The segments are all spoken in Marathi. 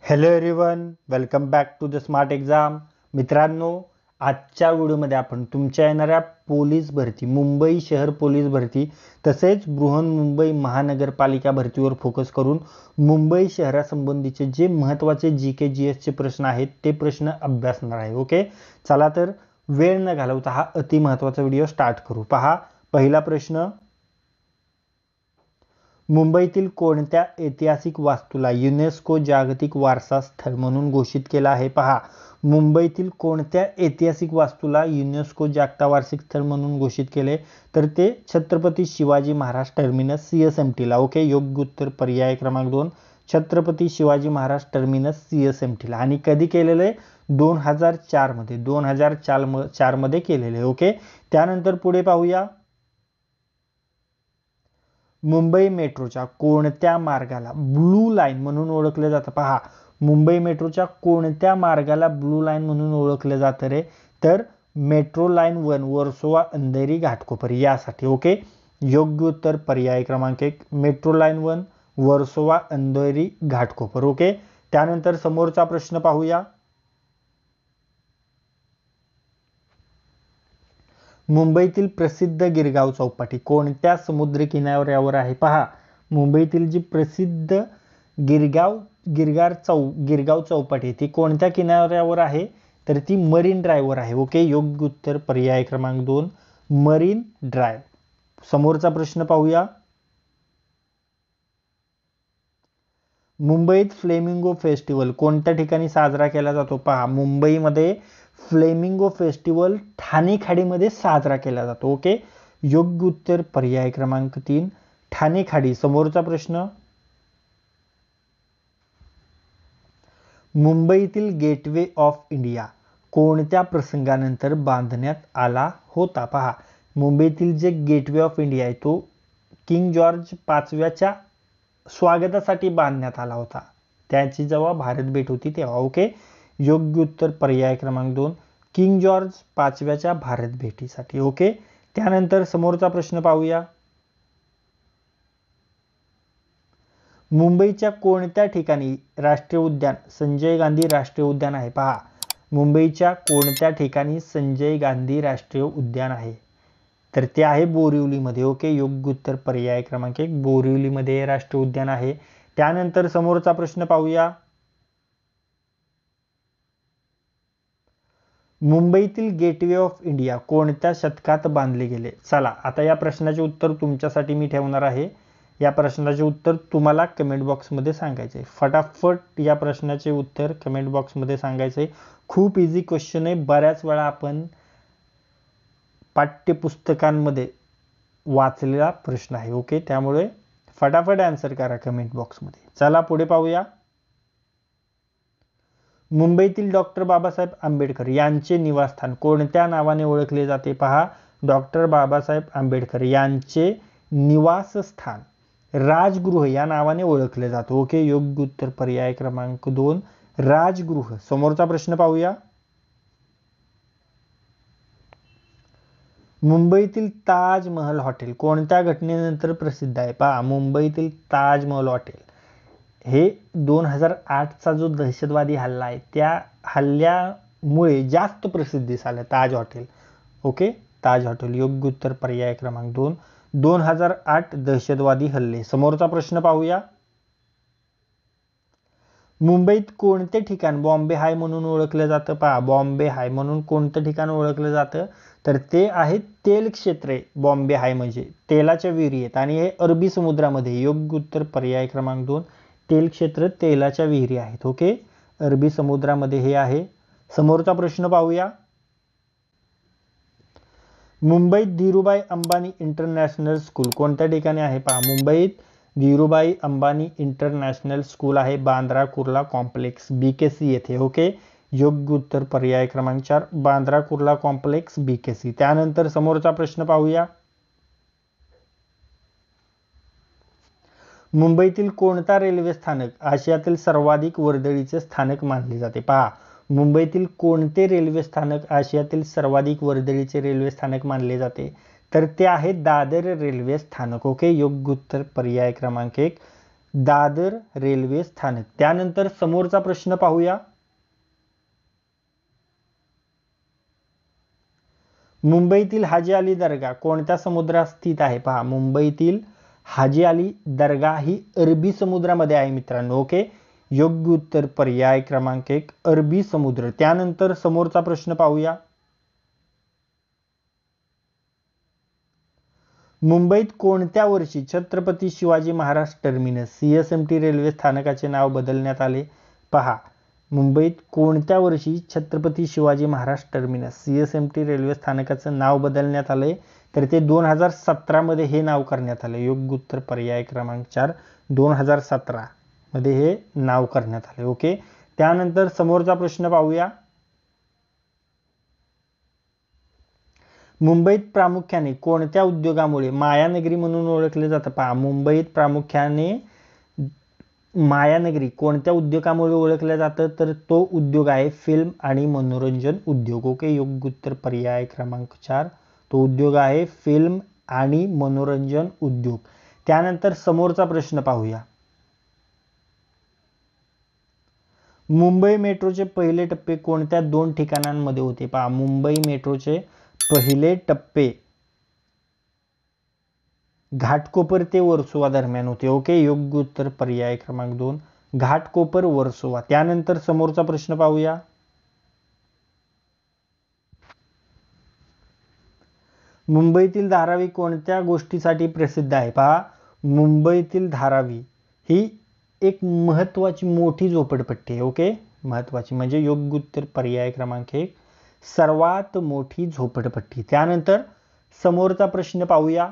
Hello everyone, welcome back to the smart exam. मित्रांनो, आजच्या व्हिडिओमध्ये आपण तुमच्या येणाऱ्या पोलीस भरती, मुंबई शहर पोलीस भरती तसेच बृहन्मुंबई महानगरपालिका भरतीवर फोकस करून मुंबई शहरासंबंधीचे जे महत्त्वाचे GK GSचे प्रश्न आहेत ते प्रश्न अभ्यासणार आहे. ओके, चला तर वेळ न घालवता हा अति महत्त्वाचा व्हिडिओ स्टार्ट करू. पहा, पहिला प्रश्न, मुंबईतील कोणत्या ऐतिहासिक वास्तूला युनेस्को जागतिक वारसा स्थळ म्हणून घोषित केला आहे? पहा, मुंबईतील कोणत्या ऐतिहासिक वास्तूला युनेस्को जागतिक वारसा स्थळ म्हणून घोषित केले? तर ते छत्रपती शिवाजी महाराज टर्मिनस CSMT ला. ओके, योग्य उत्तर पर्याय क्रमांक 2, छत्रपती शिवाजी महाराज टर्मिनस CSMT ला. आणि कधी केलेले? 2004 मध्ये. 2004 मध्ये केलेले. ओके, त्यानंतर पुढे पाहूया, मुंबई मेट्रोच्या कोणत्या मार्गाला ब्लू लाईन म्हणून ओळखले जातं? पहा, मुंबई मेट्रोच्या कोणत्या मार्गाला ब्लू लाईन म्हणून ओळखले जातं रे? तर मेट्रो लाईन 1 वर्सोवा अंधेरी घाटकोपर यासाठी. ओके, योग्य उत्तर पर्याय क्रमांक 1, metro line 1 Versova Andheri Ghatkopar. Okay, त्यानंतर समोरचा प्रश्न पाहूया, मुंबईतील प्रसिद्ध गिरगाव चौपाटी कोणत्या समुद्र किनाऱ्यावर आहे? पहा, मुंबईतील जी प्रसिद्ध गिरगाव चौपाटी ती कोणत्या किनाऱ्यावर आहे? तर ती मरीन ड्राईव्हवर आहे. ओके, योग्य उत्तर पर्याय क्रमांक 2, मरीन ड्राईव्ह. समोरचा प्रश्न पाहूया, मुंबईत फ्लेमिंगो फेस्टिवल कोणत्या ठिकाणी साजरा केला जातो? पहा, मुंबईमध्ये फ्लेमिंगो फेस्टिवल ठाणे खाडीमध्ये साजरा केला जातो. ओके, योग्य उत्तर पर्याय क्रमांक 3, ठाणे खाडी. समोरचा प्रश्न, मुंबईतील गेटवे ऑफ इंडिया कोणत्या प्रसंगानंतर बांधण्यात आला होता? पहा, मुंबईतील जे गेटवे ऑफ इंडिया आहे तो किंग जॉर्ज 5व्याच्या स्वागतासाठी बांधण्यात आला होता. त्याची जेव्हा भारत भेट होती तेव्हा. ओके, योग्य उत्तर पर्याय क्रमांक 2, किंग जॉर्ज 5व्याच्या भारत भेटीसाठी. ओके, त्यानंतर समोरचा प्रश्न पाहूया, मुंबईच्या कोणत्या ठिकाणी राष्ट्रीय उद्यान संजय गांधी राष्ट्रीय उद्यान आहे? पहा, मुंबईच्या कोणत्या ठिकाणी संजय गांधी राष्ट्रीय उद्यान आहे? तर ते आहे बोरिवलीमध्ये. ओके, योग्य उत्तर पर्याय क्रमांक 1, बोरिवलीमध्ये राष्ट्रीय उद्यान आहे. त्यानंतर समोरचा प्रश्न पाहूया, मुंबईतील गेटवे ऑफ इंडिया कोणत्या शतकात बांधले गेले? चला, आता या प्रश्नाचे उत्तर तुमच्यासाठी मी ठेवणार आहे. या प्रश्नाचे उत्तर तुम्हाला कमेंट बॉक्समध्ये सांगायचे. फटाफट या प्रश्नाचे उत्तर कमेंट बॉक्समध्ये सांगायचे. खूप इझी क्वेश्चन आहे. बऱ्याच वेळा आपण पाठ्यपुस्तकांमध्ये वाचलेला प्रश्न आहे. ओके, त्यामुळे फटाफट आन्सर करा कमेंट बॉक्समध्ये. चला पुढे पाहूया, मुंबईतील डॉक्टर बाबासाहेब आंबेडकर यांचे निवासस्थान कोणत्या नावाने ओळखले जाते? पहा, डॉक्टर बाबासाहेब आंबेडकर यांचे निवासस्थान राजगृह या नावाने ओळखले जाते. ओके, योग्य उत्तर पर्याय क्रमांक 2, राजगृह. समोरचा प्रश्न पाहूया, मुंबईतील ताजमहल हॉटेल कोणत्या घटनेनंतर प्रसिद्ध आहे? पहा, मुंबईतील ताजमहल हॉटेल हे 2008चा जो दहशतवादी हल्ला आहे त्या हल्ल्यामुळे जास्त प्रसिद्धीस आलं ताज हॉटेल. ओके, ताज हॉटेल. योग्य उत्तर पर्याय क्रमांक 2, 2008 दहशतवादी हल्ले. समोरचा प्रश्न पाहूया, मुंबईत कोणते ठिकाण बॉम्बे हाय म्हणून ओळखलं जातं? पहा, बॉम्बे हाय म्हणून कोणतं ठिकाण ओळखलं जातं? तर ते आहे तेल क्षेत्रे. बॉम्बे हाय म्हणजे तेलाच्या विहिरी आहेत आणि हे अरबी समुद्रामध्ये. योग्य उत्तर पर्याय क्रमांक 2, तेल क्षेत्र तेलाच्या विहिरी आहेत. ओके, अरबी समुद्रामध्ये हे आहे. समोरचा प्रश्न पाहूया, मुंबईत धीरूभाई अंबानी इंटरनॅशनल स्कूल कोणत्या ठिकाणी आहे? पहा, मुंबईत धीरूभाई अंबानी इंटरनॅशनल स्कूल आहे बांद्रा कुर्ला कॉम्प्लेक्स BKC येथे. ओके, योग्य उत्तर पर्याय क्रमांक 4, बांद्रा कुर्ला कॉम्प्लेक्स BKC. त्यानंतर समोरचा प्रश्न पाहूया, मुंबईतील कोणता रेल्वे स्थानक आशियातील सर्वाधिक वर्दळीचे स्थानक मानले जाते? पहा, मुंबईतील कोणते रेल्वे स्थानक आशियातील सर्वाधिक वर्दळीचे रेल्वे स्थानक मानले जाते? तर ते आहे दादर रेल्वे स्थानक. ओके, योग्य उत्तर पर्याय क्रमांक 1, दादर रेल्वे स्थानक. त्यानंतर समोरचा प्रश्न पाहूया. मुंबईतील हाजी अली दर्गा कोणत्या समुद्रात स्थित आहे? पहा, मुंबईतील हाजी अली दर्गा ही अरबी समुद्रामध्ये आहे मित्रांनो. ओके, योग्य उत्तर पर्याय क्रमांक 1 अरबी समुद्र. त्यानंतर समोरचा प्रश्न पाहूया. मुंबईत कोणत्या वर्षी Chhatrapati Shivaji Maharaj terminus CSMT railway स्थानकाचे नाव बदलण्यात आले? पहा, मुंबईत कोणत्या वर्षी Chhatrapati Shivaji Maharaj terminus CSMT railway स्थानकाचं नाव बदलण्यात आले? तर ते 2017 मध्ये हे नाव करण्यात आले. योग्य उत्तर पर्याय क्रमांक 4 2017 मध्ये हे नाव करण्यात आले. ओके, त्यानंतर समोरचा प्रश्न पाहूया. मुंबईत प्रामुख्याने कोणत्या उद्योगामुळे मायानगरी म्हणून ओळखले जातं? पहा, मुंबईत प्रामुख्याने मायानगरी कोणत्या उद्योगामुळे ओळखलं जातं? तर तो उद्योग आहे फिल्म आणि मनोरंजन उद्योग. ओके, योग्य उत्तर पर्याय क्रमांक 4 तो उद्योग आहे फिल्म आणि मनोरंजन उद्योग. त्यानंतर समोरचा प्रश्न पाहूया. मुंबई मेट्रोचे पहिले टप्पे कोणत्या 2 ठिकाणांमध्ये होते? पहा, मुंबई मेट्रोचे पहिले टप्पे घाटकोपर ते वर्सोवा दरम्यान होते. ओके, योग्य उत्तर पर्याय क्रमांक 2 घाटकोपर वर्सोवा. त्यानंतर समोरचा प्रश्न पाहूया. मुंबईतील धारावी कोणत्या गोष्टीसाठी प्रसिद्ध आहे? पहा, मुंबईतील धारावी ही एक महत्वाची मोठी झोपडपट्टी आहे. ओके, महत्वाची म्हणजे योग्य उत्तर पर्याय क्रमांक 1 सर्वात मोठी झोपडपट्टी. त्यानंतर समोरचा प्रश्न पाहूया.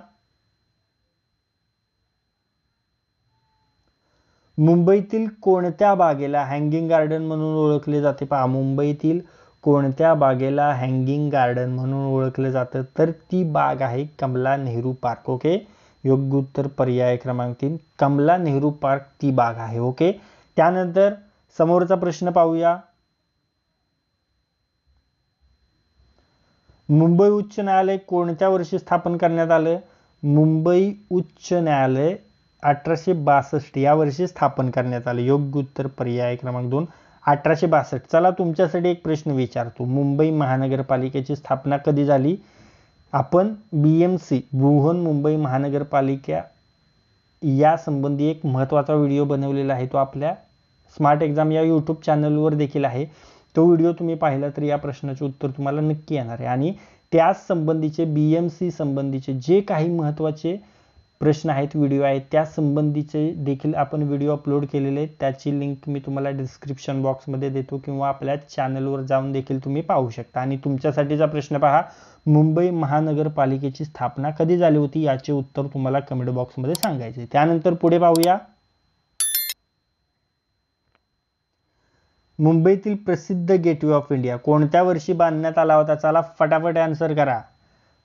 मुंबईतील कोणत्या बागेला हँगिंग गार्डन म्हणून ओळखले जाते? पहा, मुंबईतील कोणत्या बागेला हँगिंग गार्डन म्हणून ओळखले जातं? तर ती बाग आहे कमला नेहरू पार्क. ओके, योग्य उत्तर पर्याय क्रमांक 3 कमला नेहरू पार्क ती बाग आहे. ओके, त्यानंतर समोरचा प्रश्न पाहूया. मुंबई उच्च न्यायालय कोणत्या वर्षी स्थापन करण्यात आलं? मुंबई उच्च न्यायालय 1862 या वर्षी स्थापन करण्यात आले. योग्य उत्तर पर्याय क्रमांक 2 1862. चला तुमच्यासाठी एक प्रश्न विचारतो. मुंबई महानगरपालिकेची स्थापना कधी झाली? आपण BMC बृहन्मुंबई महानगरपालिका या संबंधी एक महत्त्वाचा व्हिडिओ बनवलेला आहे. तो आपल्या स्मार्ट एक्झाम या यूट्यूब चॅनलवर देखील आहे. तो व्हिडिओ तुम्ही पाहिला तर या प्रश्नाचे उत्तर तुम्हाला नक्की येणार आहे. आणि त्याच संबंधीचे BMC संबंधीचे जे काही महत्त्वाचे प्रश्न आहेत, व्हिडिओ आहेत, त्या संबंधीचे देखील आपण व्हिडिओ अपलोड केलेले आहेत. त्याची लिंक मी तुम्हाला डिस्क्रिप्शन बॉक्समध्ये देतो किंवा आपल्या चॅनलवर जाऊन देखील तुम्ही पाहू शकता. आणि तुमच्यासाठीचा प्रश्न पहा, मुंबई महानगरपालिकेची स्थापना कधी झाली होती? याचे उत्तर तुम्हाला कमेंट बॉक्समध्ये सांगायचे. त्यानंतर पुढे पाहूया. मुंबईतील प्रसिद्ध गेटवे ऑफ इंडिया कोणत्या वर्षी बांधण्यात आला होता? चला फटाफट आन्सर करा.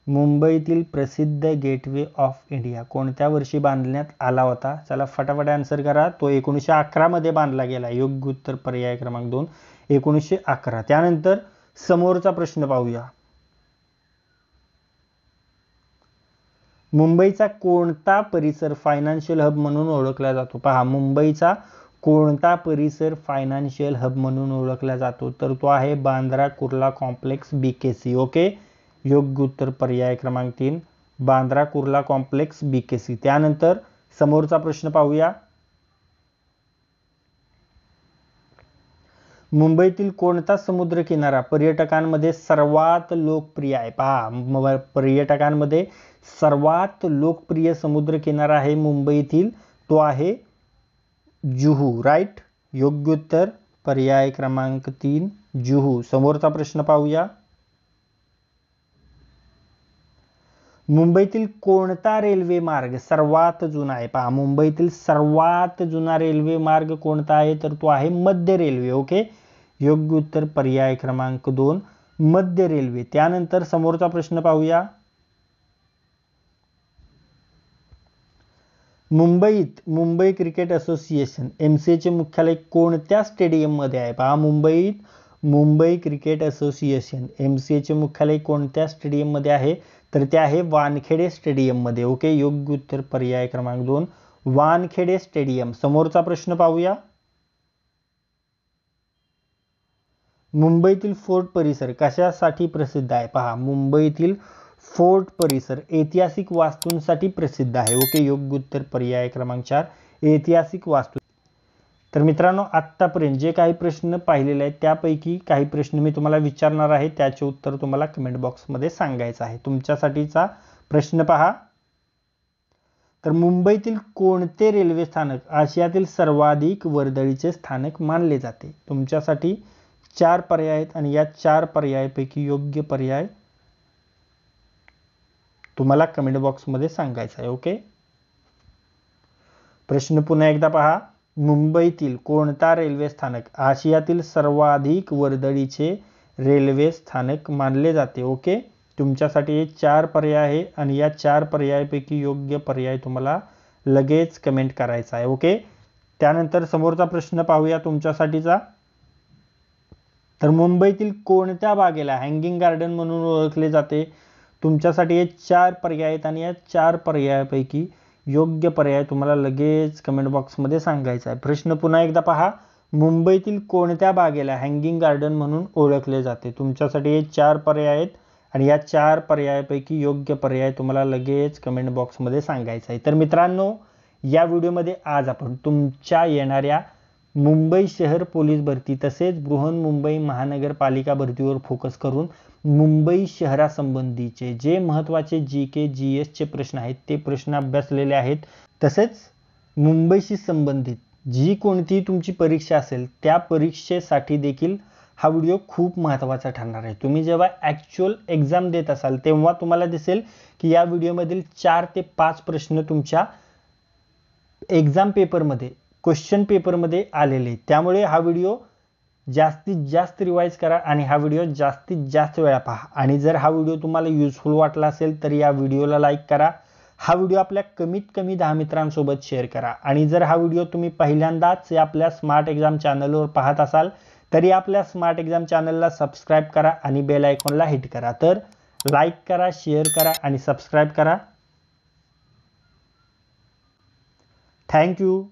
मुंबईतील प्रसिद्ध गेटवे ऑफ इंडिया कोणत्या वर्षी बांधण्यात आला होता? चला फटाफट आन्सर करा. तो 1911 मध्ये बांधला गेला. योग्य उत्तर पर्याय क्रमांक 2 1911. त्यानंतर समोरचा प्रश्न पाहूया. मुंबईचा कोणता परिसर फायनान्शियल हब म्हणून ओळखला जातो? पहा, मुंबईचा कोणता परिसर फायनान्शियल हब म्हणून ओळखला जातो? तर तो आहे Bandra Kurla complex BKC. Okay, योग्य उत्तर पर्याय क्रमांक 3 बांद्रा कुर्ला कॉम्प्लेक्स BKC. त्यानंतर समोरचा प्रश्न पाहूया. मुंबईतील कोणता समुद्र किनारा पर्यटकांमध्ये सर्वात लोकप्रिय आहे? पहा, पर्यटकांमध्ये सर्वात लोकप्रिय समुद्र किनारा आहे मुंबईतील, तो आहे जुहू. राईट, योग्य उत्तर पर्याय क्रमांक 3 जुहू. समोरचा प्रश्न पाहूया. मुंबईतील कोणता रेल्वे मार्ग सर्वात जुना आहे? पहा, मुंबईतील सर्वात जुना रेल्वे मार्ग कोणता आहे? तर तो आहे मध्य रेल्वे. ओके, योग्य उत्तर पर्याय क्रमांक 2 मध्य रेल्वे. त्यानंतर समोरचा प्रश्न पाहूया. मुंबईत मुंबई क्रिकेट असोसिएशन MCA चे मुख्यालय कोणत्या स्टेडियम मध्ये आहे? पहा, मुंबईत मुंबई क्रिकेट असोसिएशन MCA चे मुख्यालय कोणत्या स्टेडियम मध्ये आहे? तर ते आहे वानखेडे स्टेडियम मध्ये. ओके, योग्य उत्तर पर्याय क्रमांक 2 वानखेडे स्टेडियम. समोरचा प्रश्न पाहूया. मुंबईतील फोर्ट परिसर कशासाठी प्रसिद्ध आहे? पहा, मुंबईतील फोर्ट परिसर ऐतिहासिक वास्तूंसाठी प्रसिद्ध आहे. ओके, योग्य उत्तर पर्याय क्रमांक 4 ऐतिहासिक वास्तू. तर मित्रांनो, आत्तापर्यंत जे काही प्रश्न पाहिलेले आहेत त्यापैकी काही प्रश्न मी तुम्हाला विचारणार आहे, त्याचे उत्तर तुम्हाला कमेंट बॉक्समध्ये सांगायचं आहे. तुमच्यासाठीचा प्रश्न पहा. तर मुंबईतील कोणते रेल्वे स्थानक आशियातील सर्वाधिक वर्दळीचे स्थानक मानले जाते? तुमच्यासाठी 4 पर्याय आहेत आणि या 4 पर्यायापैकी योग्य पर्याय तुम्हाला कमेंट बॉक्समध्ये सांगायचा आहे. ओके, प्रश्न पुन्हा एकदा पहा. मुंबईतील कोणता रेल्वे स्थानक आशियातील सर्वाधिक वर्दळीचे रेल्वे स्थानक मानले जाते? ओके, तुमच्यासाठी हे 4 पर्याय आहे आणि या 4 पर्यायापैकी योग्य पर्याय तुम्हाला लगेच कमेंट करायचा आहे. ओके, त्यानंतर समोरचा प्रश्न पाहूया तुमच्यासाठीचा. तर मुंबईतील कोणत्या बागेला हँगिंग गार्डन म्हणून ओळखले जाते? तुमच्यासाठी हे 4 पर्याय आहेत आणि या 4 पर्यायापैकी योग्य पर्याय तुम्हाला लगेच कमेंट बॉक्समध्ये सांगायचा आहे. प्रश्न पुन्हा एकदा पहा. मुंबईतील कोणत्या बागेला हँगिंग गार्डन म्हणून ओळखले जाते? तुमच्यासाठी हे 4 पर्याय आहेत आणि या 4 पर्यायापैकी योग्य पर्याय तुम्हाला लगेच कमेंट बॉक्समध्ये सांगायचा आहे. तर मित्रांनो, या व्हिडिओमध्ये आज आपण तुमच्या येणाऱ्या मुंबई शहर पोलीस भरती तसेच बृहन्मुंबई महानगरपालिका भरतीवर फोकस करून मुंबई शहरासंबंधीचे जे महत्त्वाचे GK GSचे प्रश्न आहेत ते प्रश्न अभ्यासलेले आहेत. तसेच मुंबईशी संबंधित जी कोणतीही तुमची परीक्षा असेल त्या परीक्षेसाठी देखील हा व्हिडिओ खूप महत्त्वाचा ठरणार आहे. तुम्ही जेव्हा ॲक्च्युअल एक्झाम देत असाल तेव्हा तुम्हाला दिसेल की या व्हिडिओमधील 4 ते 5 प्रश्न तुमच्या एक्झाम पेपरमध्ये क्वेश्चन पेपरमध्ये आलेले. त्यामुळे हा व्हिडिओ जास्तीत जास्त रिवाइज करा आणि हा व्हिडिओ जास्तीत जास्त वेळा पहा. आणि जर हा व्हिडिओ तुम्हाला युजफुल वाटला असेल तर या व्हिडिओला लाईक करा. हा व्हिडिओ आपल्या कमीत कमी 10 मित्रांसोबत शेअर करा. आणि जर हा व्हिडिओ तुम्ही पहिल्यांदाच आपल्या स्मार्ट एक्झाम चॅनलवर पाहत असाल तरी आपल्या स्मार्ट एक्झाम चॅनलला सबस्क्राईब करा आणि बेल आयकॉनला हिट करा. तर लाईक करा, शेअर करा आणि सबस्क्राईब करा. थँक्यू.